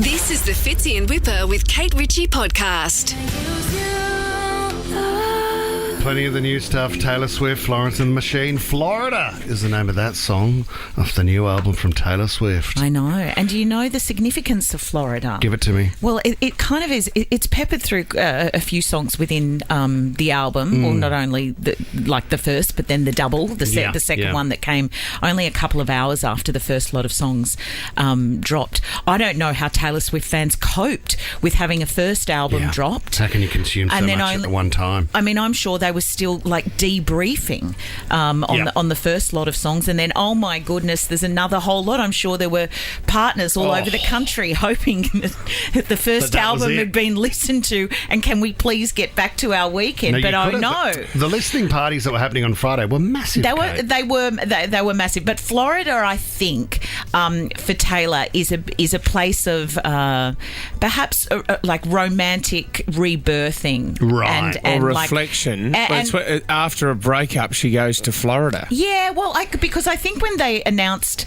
This is the Fitzy and Whipper with Kate Ritchie podcast. Plenty of the new stuff. Taylor Swift, Florence and the Machine. Florida is the name of that song off the new album from Taylor Swift. I know. And do you know the significance of Florida? Give it to me. Well, it kind of is. It's peppered through a few songs within the album. Well, not only the first, but then the double, the second one that came only a couple of hours after the first lot of songs dropped. I don't know how Taylor Swift fans coped with having a first album dropped. How can you consume so much at one time? I mean, I'm sure they were still like debriefing on the first lot of songs, and then oh my goodness, there's another whole lot. I'm sure there were partners all over the country hoping that the first album had been listened to, and can we please get back to our weekend? But oh no, the listening parties that were happening on Friday were massive. They were massive. But Florida, I think, for Taylor is a place of perhaps like romantic rebirthing, right, and or reflection. It's after a breakup, she goes to Florida. Yeah, well, because I think when they announced,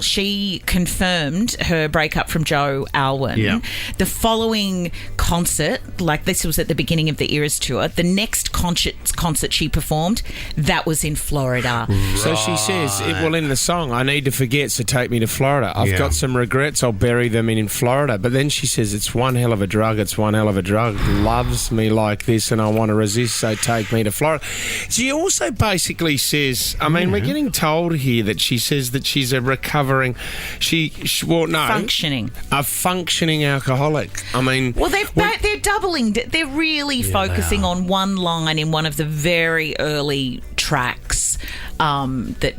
she confirmed her breakup from Joe Alwyn. Yeah. The following concert, like this was at the beginning of the Eras tour, the next concert she performed, that was in Florida. Right. So she says, in the song, I need to forget, so take me to Florida. I've got some regrets, I'll bury them in Florida. But then she says, it's one hell of a drug, loves me like this and I want to resist, so take me to Florida. She also basically says, we're getting told here that she says that she's a recovering, functioning alcoholic. I mean, well, they're doubling. They're really focusing on one line in one of the very early tracks that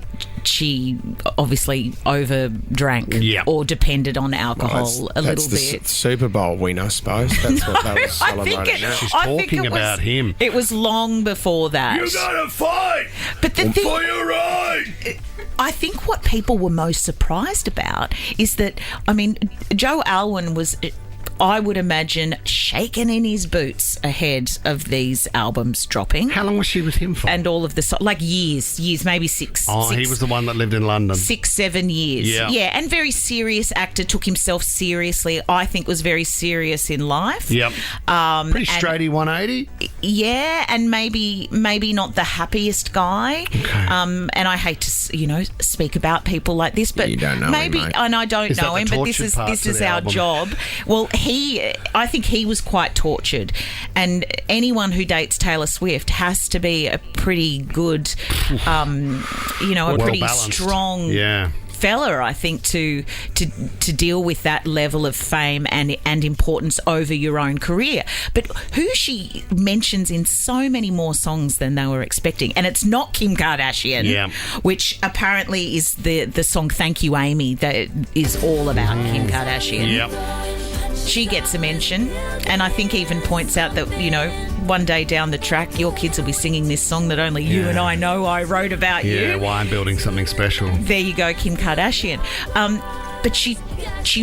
she obviously overdrank or depended on alcohol a little bit. That's the Super Bowl win, I suppose. That's what they were celebrating. She's talking about him. It was long before that. You gotta fight for your right. I think what people were most surprised about is that, Joe Alwyn was, I would imagine, shaking in his boots ahead of these albums dropping. How long was she with him for? And all of the years, maybe six. Oh, he was the one that lived in London. 6-7 years. Yeah, and very serious actor, took himself seriously. I think was very serious in life. Yep. Pretty straighty 180. Yeah, and maybe not the happiest guy. Okay. And I hate to speak about people like this, but you don't know maybe, him, mate. and I don't know him, but this is our job. Well, I think he was quite tortured, and anyone who dates Taylor Swift has to be a pretty good, pretty strong fella, I think, to deal with that level of fame and importance over your own career. But who she mentions in so many more songs than they were expecting, and it's not Kim Kardashian, which apparently is the song Thank You Amy that is all about Kim Kardashian. Yep. She gets a mention, and I think even points out that, one day down the track, your kids will be singing this song that only you and I know I wrote about you. Yeah, why I'm building something special. There you go, Kim Kardashian. But she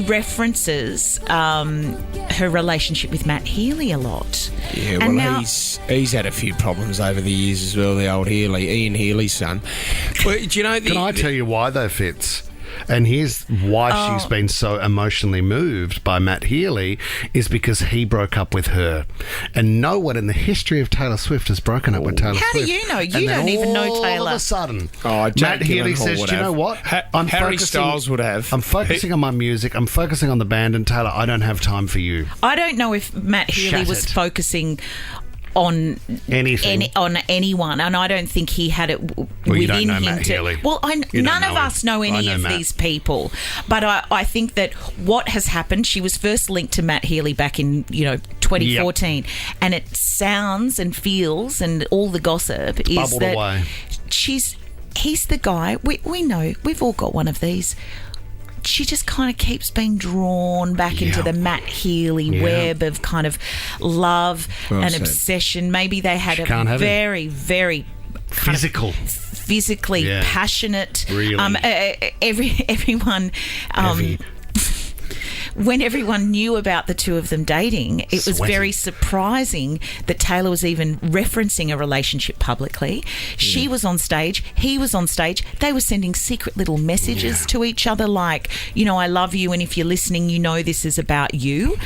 references her relationship with Matt Healy a lot. Yeah, well, now, he's had a few problems over the years as well, the old Ian Healy's son. Well, do you know... Can I tell you why, though, Fitz? And here's why she's been so emotionally moved by Matt Healy, is because he broke up with her. And no one in the history of Taylor Swift has broken up with Taylor Swift. How do you know? You don't even know Taylor. All of a sudden, Matt Healy says, do you know what? Harry Styles would have. I'm focusing on my music. I'm focusing on the band. And Taylor, I don't have time for you. I don't know if Matt Healy was focusing on anyone, and I don't think he had it within him Matt Healy. Well, none of us know any of these people, but I think that what has happened, she was first linked to Matt Healy back in 2014, and it sounds and feels, and all the gossip is bubbled that away. He's the guy. We know, we've all got one of these. She just kind of keeps being drawn back into the Matt Healy web of kind of love and obsession. Maybe they had a very, very physically passionate. Really? Everyone. when everyone knew about the two of them dating, it was very surprising that Taylor was even referencing a relationship publicly. She was on stage, he was on stage. They were sending secret little messages to each other like, I love you, and if you're listening, this is about you.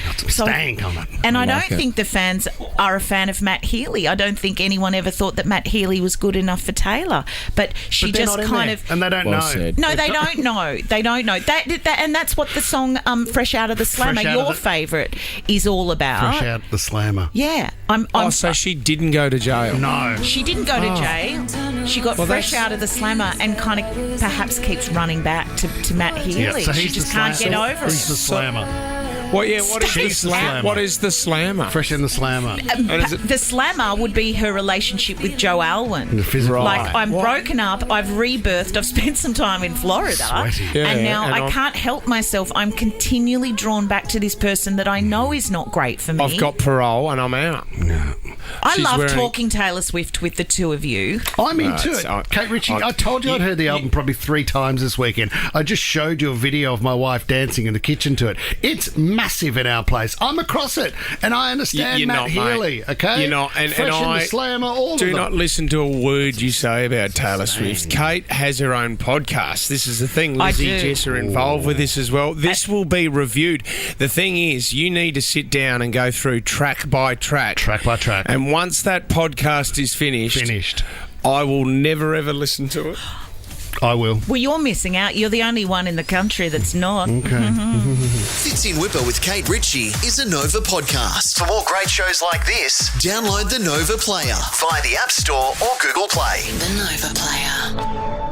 And I don't think the fans are a fan of Matt Healy. I don't think anyone ever thought that Matt Healy was good enough for Taylor. But she just kind of... And they don't know. Said. No, they don't know. They don't know. And that's what the song Fresh Out of the Slammer, your favourite, is all about. Fresh Out the Slammer. Yeah. So she didn't go to jail? No. She didn't go to jail. She got fresh out of the Slammer and kind of perhaps keeps running back to Matt Healy. Yeah, so she just can't get over it. He's the Slammer. What is the Slammer? Fresh in the Slammer. The Slammer would be her relationship with Joe Alwyn. Right. Like, I'm broken up, I've rebirthed, I've spent some time in Florida, and now I can't help myself. I'm continually drawn back to this person that I know is not great for me. I've got parole and I'm out. No. I love talking Taylor Swift with the two of you. I'm into it. Kate Ritchie, I told you I'd heard the album probably 3 times this weekend. I just showed you a video of my wife dancing in the kitchen to it. It's massive in our place. I'm across it, and I understand Matt Healy, okay? You're not, and the Slammer, all do of them. not listen to a word you say about Taylor Swift. Kate has her own podcast. This is the thing. Lizzie and Jess are involved with this as well. This will be reviewed. The thing is, you need to sit down and go through track by track. Track by track. And once that podcast is finished, I will never ever listen to it. I will. Well, you're missing out. You're the only one in the country that's not. Okay. Fitzy and Whipper with Kate Ritchie is a Nova podcast. For more great shows like this, download the Nova Player via the App Store or Google Play. The Nova Player.